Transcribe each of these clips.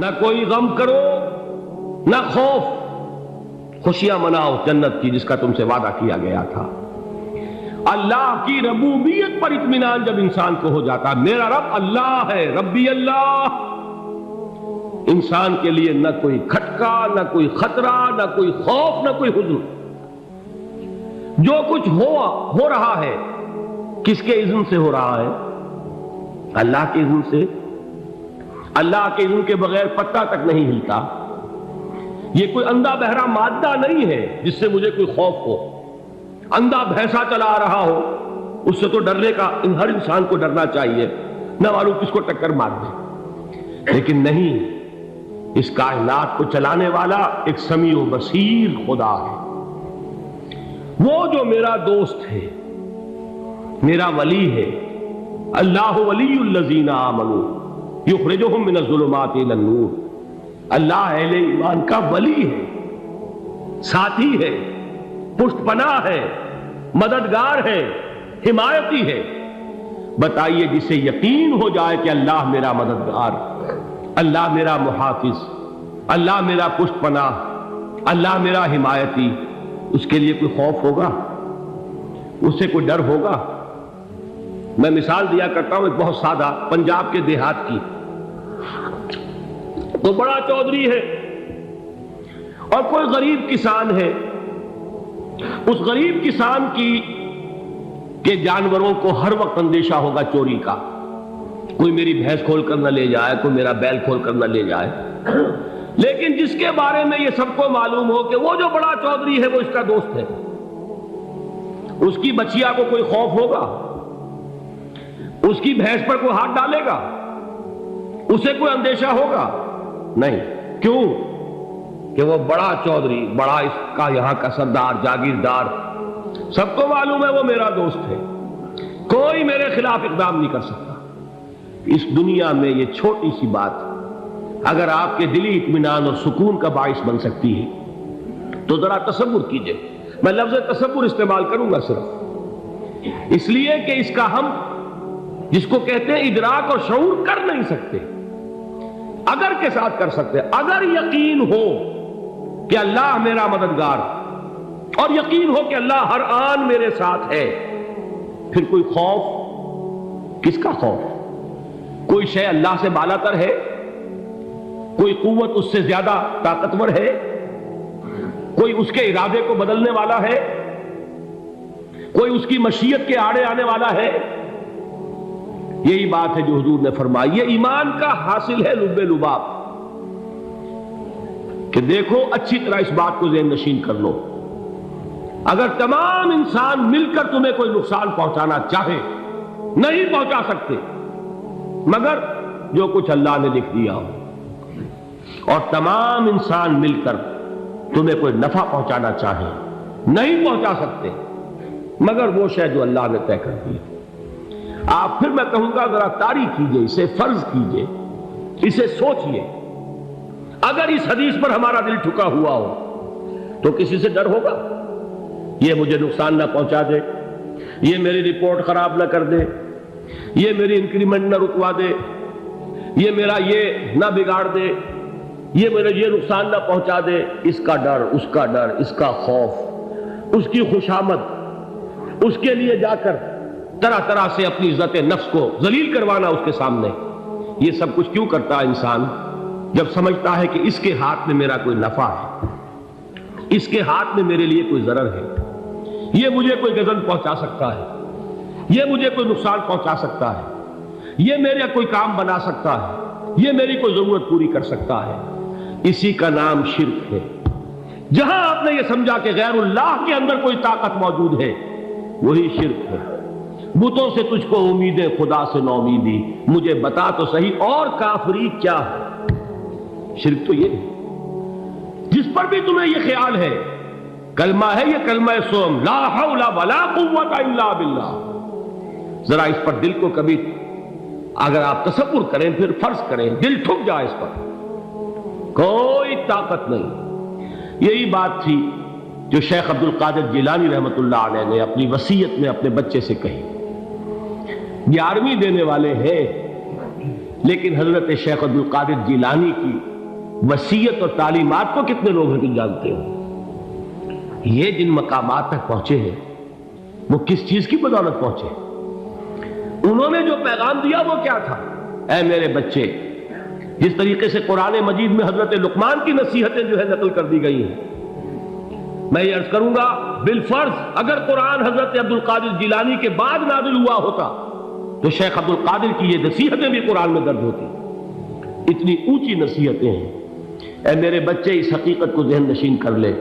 نہ کوئی غم کرو نہ خوف، خوشیاں مناؤ جنت کی جس کا تم سے وعدہ کیا گیا تھا۔ اللہ کی ربوبیت پر اطمینان جب انسان کو ہو جاتا، میرا رب اللہ ہے، ربی اللہ، انسان کے لیے نہ کوئی کھٹکا، نہ کوئی خطرہ، نہ کوئی خوف، نہ کوئی حزن۔ جو کچھ ہو رہا ہے کس کے اذن سے ہو رہا ہے؟ اللہ کے اذن سے۔ اللہ کے اذن کے بغیر پتہ تک نہیں ہلتا۔ یہ کوئی اندھا بہرا مادہ نہیں ہے جس سے مجھے کوئی خوف ہو۔ اندھا بھینسا چلا رہا ہو اس سے تو ڈرنے کا ہر انسان کو ڈرنا چاہیے، نہ معلوم کس کو ٹکر مار دے، لیکن نہیں، اس کائنات کو چلانے والا ایک سمیع و بصیر خدا ہے۔ وہ جو میرا دوست ہے، میرا ولی ہے، اللہ ولی الذین آمنوا یخرجہم من الظلمات الی النور، اللہ اہل ایمان کا ولی ہے، ساتھی ہے، پشت پناہ ہے، مددگار ہے، حمایتی ہے۔ بتائیے جسے یقین ہو جائے کہ اللہ میرا مددگار، اللہ میرا محافظ، اللہ میرا پشت پناہ، اللہ میرا حمایتی، اس کے لیے کوئی خوف ہوگا؟ اس سے کوئی ڈر ہوگا؟ میں مثال دیا کرتا ہوں ایک بہت سادہ، پنجاب کے دیہات کی۔ تو بڑا چودھری ہے اور کوئی غریب کسان ہے۔ اس غریب کسان کے جانوروں کو ہر وقت اندیشہ ہوگا چوری کا، کوئی میری بھینس کھول کر نہ لے جائے، کوئی میرا بیل کھول کر نہ لے جائے۔ لیکن جس کے بارے میں یہ سب کو معلوم ہو کہ وہ جو بڑا چودھری ہے وہ اس کا دوست ہے، اس کی بچیا کو کوئی خوف ہوگا؟ اس کی بھینس پر کوئی ہاتھ ڈالے گا؟ اسے کوئی اندیشہ ہوگا؟ نہیں۔ کیوں؟ کہ وہ بڑا چودھری، بڑا اس کا یہاں کا سردار، جاگیردار، سب کو معلوم ہے وہ میرا دوست ہے، کوئی میرے خلاف اقدام نہیں کر سکتا۔ اس دنیا میں یہ چھوٹی سی بات اگر آپ کے دلی اطمینان اور سکون کا باعث بن سکتی ہے تو ذرا تصور کیجئے۔ میں لفظ تصور استعمال کروں گا صرف اس لیے کہ اس کا ہم جس کو کہتے ہیں ادراک اور شعور کر نہیں سکتے، اگر کے ساتھ کر سکتے۔ اگر یقین ہو کہ اللہ میرا مددگار اور یقین ہو کہ اللہ ہر آن میرے ساتھ ہے، پھر کوئی خوف؟ کس کا خوف؟ کوئی شے اللہ سے بالا تر ہے؟ کوئی قوت اس سے زیادہ طاقتور ہے؟ کوئی اس کے ارادے کو بدلنے والا ہے؟ کوئی اس کی مشیت کے آڑے آنے والا ہے؟ یہی بات ہے جو حضور نے فرمائی، یہ ایمان کا حاصل ہے لب لباب، کہ دیکھو اچھی طرح اس بات کو ذہن نشین کر لو، اگر تمام انسان مل کر تمہیں کوئی نقصان پہنچانا چاہے نہیں پہنچا سکتے، مگر جو کچھ اللہ نے لکھ دیا ہو، اور تمام انسان مل کر تمہیں کوئی نفع پہنچانا چاہے نہیں پہنچا سکتے، مگر وہ شے جو اللہ نے طے کر دی۔ آپ پھر میں کہوں گا ذرا طاری کیجئے، اسے فرض کیجئے، اسے سوچئے، اگر اس حدیث پر ہمارا دل ٹھکا ہوا ہو تو کسی سے ڈر ہوگا؟ یہ مجھے نقصان نہ پہنچا دے، یہ میری رپورٹ خراب نہ کر دے، یہ میری انکریمنٹ نہ رکوا دے، یہ میرا یہ نہ بگاڑ دے، یہ میرے یہ نقصان نہ پہنچا دے، اس کا ڈر، اس کا ڈر، اس کا خوف، اس کی خوشامد، اس کے لیے جا کر طرح طرح سے اپنی عزت نفس کو ذلیل کروانا اس کے سامنے۔ یہ سب کچھ کیوں کرتا ہے انسان؟ جب سمجھتا ہے کہ اس کے ہاتھ میں میرا کوئی نفع ہے، اس کے ہاتھ میں میرے لیے کوئی ضرر ہے، یہ مجھے کوئی غضب پہنچا سکتا ہے، یہ مجھے کوئی نقصان پہنچا سکتا ہے، یہ میرا کوئی کام بنا سکتا ہے، یہ میری کوئی ضرورت پوری کر سکتا ہے، اسی کا نام شرک ہے۔ جہاں آپ نے یہ سمجھا کہ غیر اللہ کے اندر کوئی طاقت موجود ہے، وہی شرک ہے۔ بتوں سے تجھ کو امیدیں، خدا سے نو امیدی، مجھے بتا تو صحیح اور کافری کیا ہے؟ شرک تو یہ ہے۔ جس پر بھی تمہیں یہ خیال ہے، کلمہ ہے یہ کلمہ سوم، لا حول ولا قوت الا باللہ، ذرا اس پر دل کو کبھی اگر آپ تصور کریں، پھر فرض کریں، دل ٹھک جائے اس پر، کوئی طاقت نہیں۔ یہی بات تھی جو شیخ عبد القادر جیلانی رحمۃ اللہ علیہ نے اپنی وصیت میں اپنے بچے سے کہی۔ 11ویں دینے والے ہیں، لیکن حضرت شیخ عبد القادر جیلانی کی وصیت اور تعلیمات کو کتنے لوگ ہیں تم جانتے ہو؟ یہ جن مقامات تک پہنچے ہیں وہ کس چیز کی بدولت پہنچے؟ انہوں نے جو پیغام دیا وہ کیا تھا؟ اے میرے بچے، جس طریقے سے قرآن مجید میں حضرت لقمان کی نصیحتیں جو ہے نقل کر دی گئی ہیں، میں یہ عرض کروں گا بالفرض اگر قرآن حضرت عبد القادر جیلانی کے بعد نازل ہوا ہوتا تو شیخ عبد القادر کی یہ نصیحتیں بھی قرآن میں درج ہوتی۔ اتنی اونچی نصیحتیں ہیں۔ اے میرے بچے، اس حقیقت کو ذہن نشین کر لے،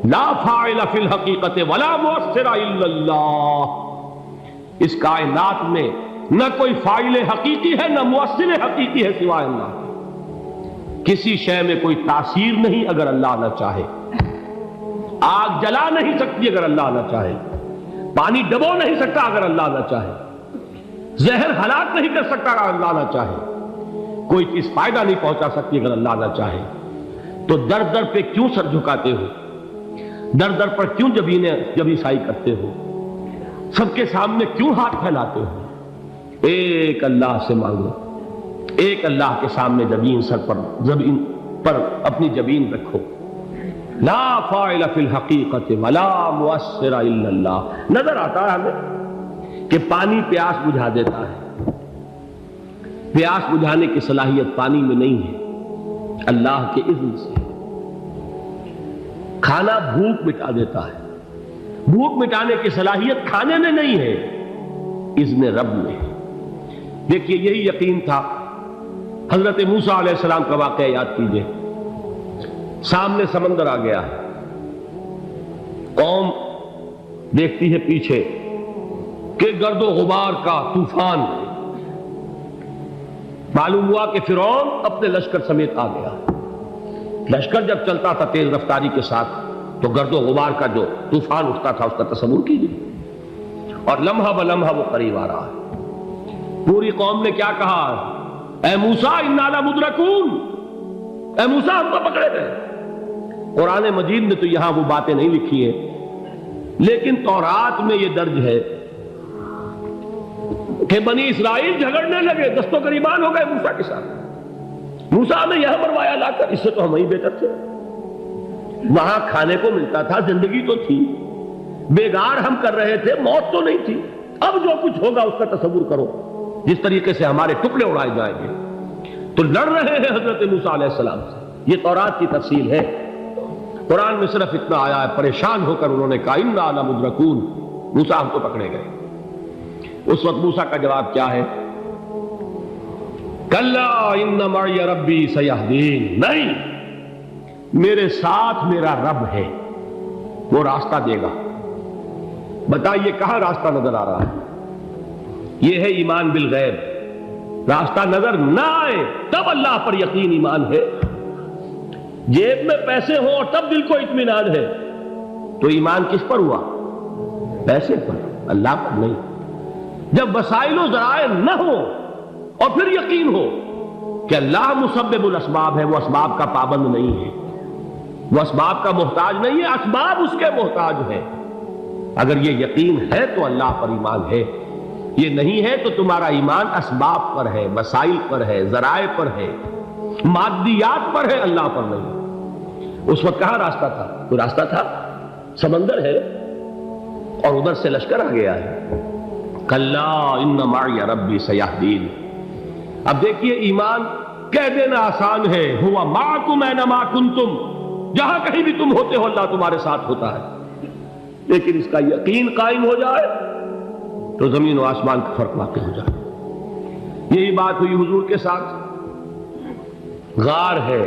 لا فاعل فی الحقیقت ولا مؤثر الا اللہ۔ اس کائنات میں نہ کوئی فاعل حقیقی ہے نہ مؤثر حقیقی ہے سوائے اللہ۔ کسی شے میں کوئی تاثیر نہیں اگر اللہ نہ چاہے۔ آگ جلا نہیں سکتی اگر اللہ نہ چاہے، پانی ڈبو نہیں سکتا اگر اللہ نہ چاہے، زہر ہلاک نہیں کر سکتا اگر اللہ نہ چاہے، کوئی چیز فائدہ نہیں پہنچا سکتی اگر اللہ نہ چاہے۔ تو در در پہ کیوں سر جھکاتے ہو؟ در در پر کیوں جبیں سائی کرتے ہو؟ سب کے سامنے کیوں ہاتھ پھیلاتے ہو؟ ایک اللہ سے مانگو، ایک اللہ کے سامنے زمین پر اپنی جبین رکھو۔ لا فاعل فی الحقیقت ولا مؤثر الا اللہ۔ نظر آتا ہے ہمیں کہ پانی پیاس بجھا دیتا ہے، پیاس بجھانے کی صلاحیت پانی میں نہیں ہے، اللہ کے اذن سے۔ کھانا بھوک مٹا دیتا ہے، بھوک مٹانے کی صلاحیت کھانے میں نہیں ہے، اذن رب میں ہے۔ دیکھیے یہی یقین تھا حضرت موسیٰ علیہ السلام کا واقعہ یاد کیجئے۔ سامنے سمندر آ گیا ہے، قوم دیکھتی ہے پیچھے کہ گرد و غبار کا طوفان ہے۔ معلوم ہوا کہ فرعون اپنے لشکر سمیت آ گیا۔ لشکر جب چلتا تھا تیز رفتاری کے ساتھ تو گرد و غبار کا جو طوفان اٹھتا تھا اس کا تصور کیجیے، اور لمحہ بلمحہ وہ قریب آ رہا ہے۔ پوری قوم نے کیا کہا؟ اے موسیٰ انا لمدرکون، اے موسیٰ ہم کو پکڑے گئے۔ قرآن مجید نے تو یہاں وہ باتیں نہیں لکھی ہیں، لیکن تورات میں یہ درج ہے کہ بنی اسرائیل جھگڑنے لگے، دست و گریبان ہو گئے موسیٰ کے ساتھ۔ موسیٰ نے یہاں مروایا لا کر، اس سے تو ہم ہی بہتر تھے، وہاں کھانے کو ملتا تھا، زندگی تو تھی، بیگار ہم کر رہے تھے، موت تو نہیں تھی۔ اب جو کچھ ہوگا اس کا تصور کرو، جس طریقے سے ہمارے ٹکڑے اڑائے جائیں گے۔ تو لڑ رہے ہیں حضرت موسیٰ علیہ السلام سے۔ یہ تورات کی تفصیل ہے، قرآن میں صرف اتنا آیا ہے، پریشان ہو کر انہوں نے کہا انا لمدرکون، موسیٰ ہم کو پکڑے گئے۔ اس وقت موسیٰ کا جواب کیا ہے؟ کلا ان معی ربی سیہدین، نہیں، میرے ساتھ میرا رب ہے، وہ راستہ دے گا۔ بتائیے کہاں راستہ نظر آ رہا ہے؟ یہ ہے ایمان بالغیب۔ راستہ نظر نہ آئے تب اللہ پر یقین ایمان ہے۔ جیب میں پیسے ہوں اور تب دل کو اطمینان ہے تو ایمان کس پر ہوا؟ پیسے پر، اللہ پر نہیں۔ جب وسائل و ذرائع نہ ہو اور پھر یقین ہو کہ اللہ مسبب الاسباب ہے، وہ اسباب کا پابند نہیں ہے، وہ اسباب کا محتاج نہیں ہے، اسباب اس کے محتاج ہے۔ اگر یہ یقین ہے تو اللہ پر ایمان ہے، یہ نہیں ہے تو تمہارا ایمان اسباب پر ہے، وسائل پر ہے، ذرائع پر ہے، مادیات پر ہے، اللہ پر نہیں۔ اس وقت کہاں راستہ تھا؟ کوئی راستہ تھا؟ سمندر ہے اور ادھر سے لشکر آ گیا ہے۔ کلا ان معی ربی سیہدین۔ اب دیکھیے ایمان کہہ دینا آسان ہے، ہوا معکم اینما کنتم، جہاں کہیں بھی تم ہوتے ہو اللہ تمہارے ساتھ ہوتا ہے، لیکن اس کا یقین قائم ہو جائے تو زمین و آسمان کا فرق واقع ہو جائے۔ یہی بات ہوئی حضور کے ساتھ۔ غار ہے،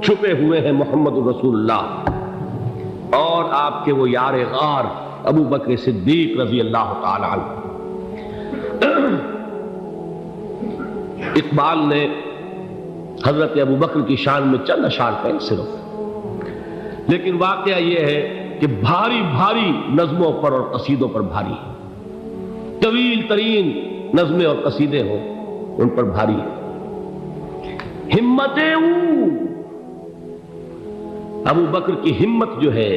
چھپے ہوئے ہیں محمد رسول اللہ اور آپ کے وہ یار غار ابو بکر صدیق رضی اللہ تعالی عنہ۔ اقبال نے حضرت ابو بکر کی شان میں چند اشعار کہیں صرف، لیکن واقعہ یہ ہے کہ بھاری بھاری نظموں پر اور قصیدوں پر بھاری ہے، طویل ترین نظمیں اور قصیدے ہوں ان پر بھاری ہے۔ ہمتیں ابو بکر کی ہمت جو ہے،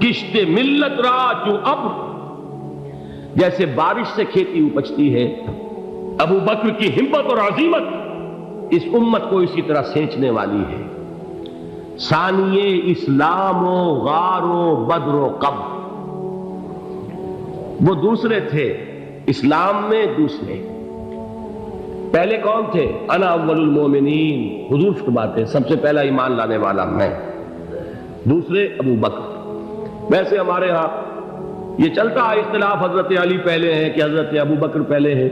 کشت ملت را چوں ابر، جیسے بارش سے کھیتی اپجتی ہے، ابو بکر کی ہمت اور عزیمت اس امت کو اسی طرح سینچنے والی ہے۔ ثانیے اسلام و غار و بدر و قبر، وہ دوسرے تھے اسلام میں، دوسرے پہلے کون تھے؟ انا اول المومنین، حضور فرماتے سب سے پہلا ایمان لانے والا میں، دوسرے ابو بکر۔ ویسے ہمارے ہاں یہ چلتا ہے اختلاف، حضرت علی پہلے ہیں کہ حضرت ابو بکر پہلے ہیں،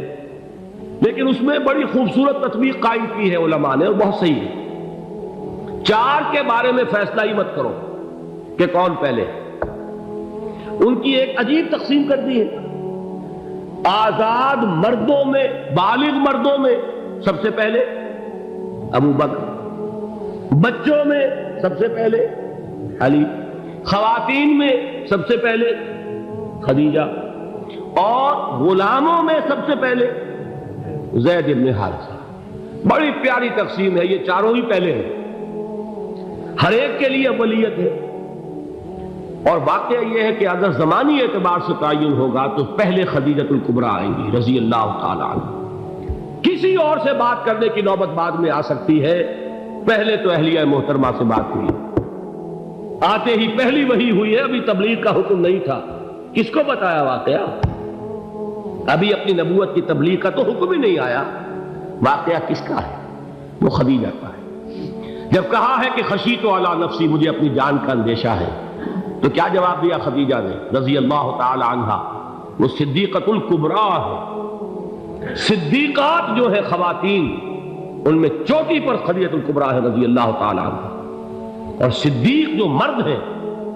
لیکن اس میں بڑی خوبصورت تطبیق قائم کی ہے علماء نے، اور بہت صحیح ہے۔ چار کے بارے میں فیصلہ ہی مت کرو کہ کون پہلے، ان کی ایک عجیب تقسیم کر دی ہے۔ آزاد مردوں میں، بالغ مردوں میں سب سے پہلے ابو بکر، بچوں میں سب سے پہلے علی، خواتین میں سب سے پہلے خدیجہ، اور غلاموں میں سب سے پہلے زید بن حارثہ۔ بڑی پیاری تقسیم ہے، یہ چاروں ہی پہلے ہیں، ہر ایک کے لیے اولیت ہے۔ اور واقعہ یہ ہے کہ اگر زمانی اعتبار سے تعین ہوگا تو پہلے خدیجۃ الکبریٰ آئیں گی رضی اللہ تعالی عنہ، کسی اور سے بات کرنے کی نوبت بعد میں آ سکتی ہے، پہلے تو اہلیہ محترمہ سے بات ہوئی، آتے ہی پہلی وحی ہوئی ہے، ابھی تبلیغ کا حکم نہیں تھا۔ کس کو بتایا واقعہ؟ ابھی اپنی نبوت کی تبلیغ کا تو حکم ہی نہیں آیا، واقعہ کس کا ہے؟ وہ خدیجہ کا ہے۔ جب کہا ہے کہ خشیت علی نفسی، مجھے اپنی جان کا اندیشہ ہے، تو کیا جواب دیا خدیجہ نے رضی اللہ تعالی عنہا؟ وہ صدیقۃ الکبریٰ ہے، صدیقات جو ہے خواتین ان میں چوٹی پر خدیجۃ الکبریٰ ہے رضی اللہ تعالی عنہا، اور صدیق جو مرد ہیں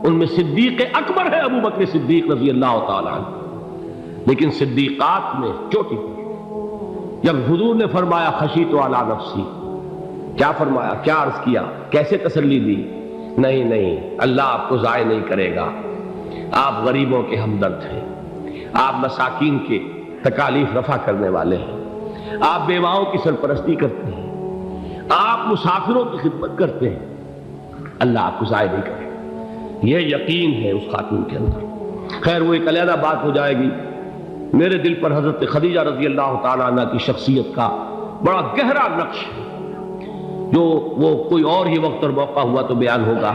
ان میں صدیق اکبر ہے ابو بکر صدیق رضی اللہ تعالی عنہ، لیکن صدیقات میں چوٹی پر۔ جب حضور نے فرمایا خشیت علی نفسی، کیا فرمایا، کیا عرض کیا، کیسے تسلی دی؟ نہیں نہیں، اللہ آپ کو ضائع نہیں کرے گا، آپ غریبوں کے ہمدرد ہیں، آپ مساکین کے تکالیف رفع کرنے والے ہیں، آپ بیواؤں کی سرپرستی کرتے ہیں، آپ مسافروں کی خدمت کرتے ہیں، اللہ آپ کو ضائع نہیں کرے گا۔ یہ یقین ہے اس خاتون کے اندر۔ خیر وہ ایک علیحدہ بات ہو جائے گی۔ میرے دل پر حضرت خدیجہ رضی اللہ تعالیٰ عنہ کی شخصیت کا بڑا گہرا نقش ہے، جو وہ کوئی اور ہی وقت اور موقع ہوا تو بیان ہوگا۔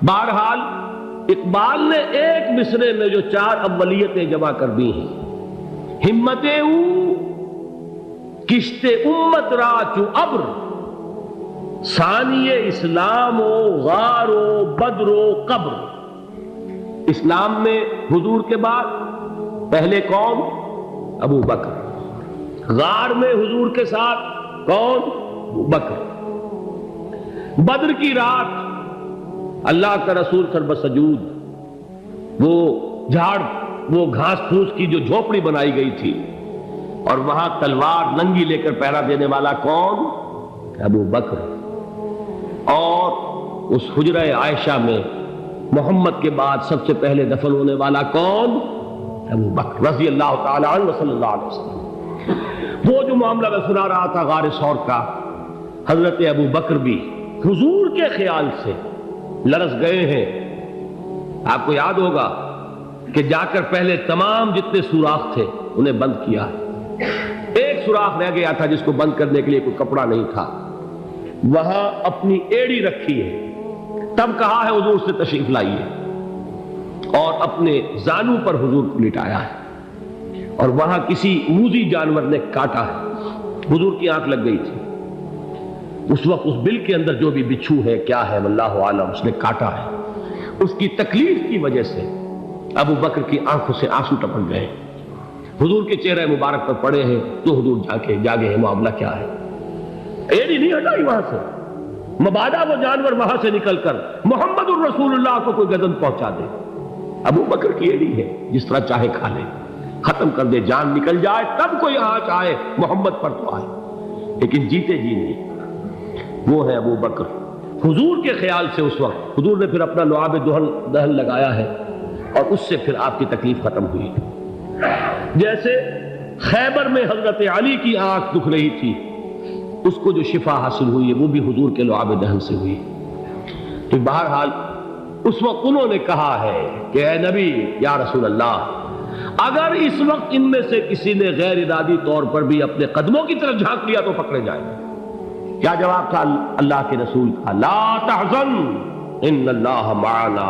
بہرحال اقبال نے ایک مصرے میں جو چار اولیتیں جمع کر دی ہیں، ہمتیں او کشت امت را چو ابر، ثانی اسلام و غار و بدر و قبر۔ اسلام میں حضور کے بعد پہلے کون؟ ابو بکر۔ غار میں حضور کے ساتھ کون؟ ابو بکر۔ بدر کی رات اللہ کا رسول سربسجود وہ جھاڑ، وہ گھاس پھوس کی جو جھوپڑی بنائی گئی تھی، اور وہاں تلوار ننگی لے کر پہرا دینے والا کون؟ ابو بکر۔ اور اس حجرہ عائشہ میں محمد کے بعد سب سے پہلے دفن ہونے والا کون؟ ابو بکر رضی اللہ تعالی عنہ وصلی اللہ علیہ وسلم۔ وہ جو معاملہ میں سنا رہا تھا غار ثور کا، حضرت ابو بکر بھی حضور کے خیال سے لرز گئے ہیں۔ آپ کو یاد ہوگا کہ جا کر پہلے تمام جتنے سوراخ تھے انہیں بند کیا ہے، ایک سوراخ رہ گیا تھا جس کو بند کرنے کے لیے کوئی کپڑا نہیں تھا، وہاں اپنی ایڑی رکھی ہے، تب کہا ہے حضور سے تشریف لائیے، اور اپنے زانو پر حضور کو لٹایا ہے، اور وہاں کسی موذی جانور نے کاٹا ہے، حضور کی آنکھ لگ گئی تھی، اس وقت اس بل کے اندر جو بھی بچھو ہے کیا ہے واللہ عالم، اس نے کاٹا ہے، اس کی تکلیف کی وجہ سے ابو بکر کی آنکھوں سے آنسو ٹپک گئے، حضور کے چہرے مبارک پر پڑے ہیں، تو حضور جاگے ہیں، معاملہ کیا ہے؟ ایڑی نہیں ہٹائی وہاں سے، مبادا وہ جانور وہاں سے نکل کر محمد الرسول اللہ کو کوئی گزن پہنچا دے، ابو بکر کی ایڑی ہے، جس طرح چاہے کھا لے، ختم کر دے، جان نکل جائے تب کوئی آنچ آئے، محمد پر تو آئے، لیکن جیتے جی نہیں۔ وہ ہے ابو بکر۔ حضور کے خیال سے اس وقت حضور نے پھر اپنا لعاب دہن لگایا ہے، اور اس سے پھر آپ کی تکلیف ختم ہوئی۔ جیسے خیبر میں حضرت علی کی آنکھ دکھ رہی تھی، اس کو جو شفا حاصل ہوئی ہے وہ بھی حضور کے لعاب دہن سے ہوئی۔ تو بہرحال اس وقت انہوں نے کہا ہے کہ اے نبی یا رسول اللہ، اگر اس وقت ان میں سے کسی نے غیر ارادی طور پر بھی اپنے قدموں کی طرف جھانک لیا تو پکڑے جائیں گے، کیا جواب تھا اللہ کے رسول کا؟ لا تحزن ان اللہ معنا،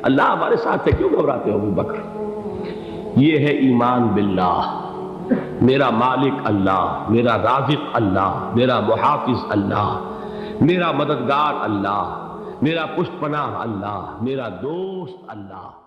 اللہ ہمارے ساتھ ہے، کیوں گھبراتے ہو ابو بکر؟ یہ ہے ایمان باللہ، میرا مالک اللہ، میرا رازق اللہ، میرا محافظ اللہ، میرا مددگار اللہ، میرا پشت پناہ اللہ، میرا دوست اللہ۔